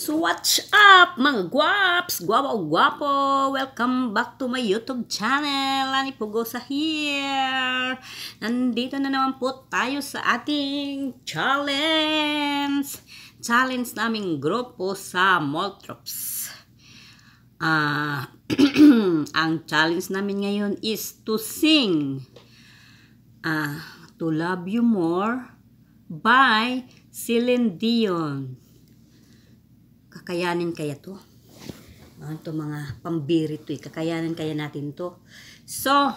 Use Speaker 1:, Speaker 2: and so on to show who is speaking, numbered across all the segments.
Speaker 1: So what's up mga guwaps, gwapo-gwapo? Welcome back to my YouTube channel. Lani Pugosa here. Nandito na naman po tayo sa ating challenge. Challenge naming grupo sa Moltrops. Ang challenge namin ngayon is to sing To Love You More by Celine Dion. Kakayanin kaya to? Ito mga pambiri to eh. Kakayanin kaya natin to? So,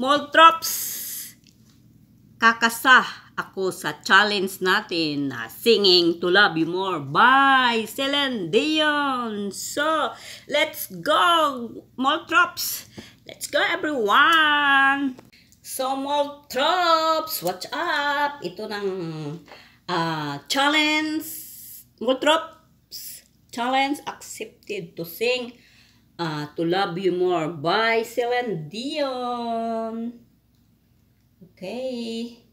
Speaker 1: Moltrops, kakasa ako sa challenge natin na singing To Love You More by Celine Dion. So, let's go, Moltrops! Let's go, everyone! So, Moltrops, what's up? Ito ng challenge. Moltrops, challenge accepted to sing To Love You More by Celine Dion. Okay.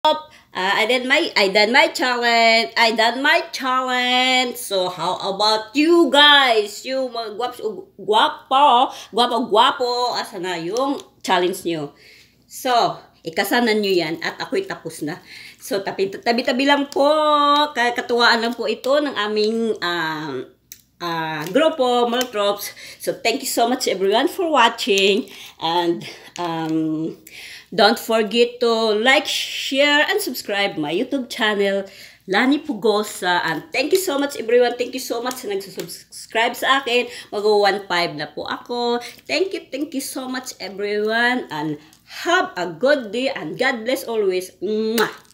Speaker 1: I done my challenge. I done my challenge. So how about you guys? You mga guwapo, asa na yung challenge nyo? So, ikasanan nyo yan at ako'y tapos na. So, tabi-tabi lang po. Katuwaan lang po ito ng aming grupo, Moltrops. So, thank you so much everyone for watching. And, don't forget to like, share, and subscribe my YouTube channel, Lani Pugosa. And thank you so much everyone. Thank you so much sa nagsusubscribe sa akin. Mag-1.5 na po ako. Thank you so much everyone. And have a good day and God bless always. Mwah!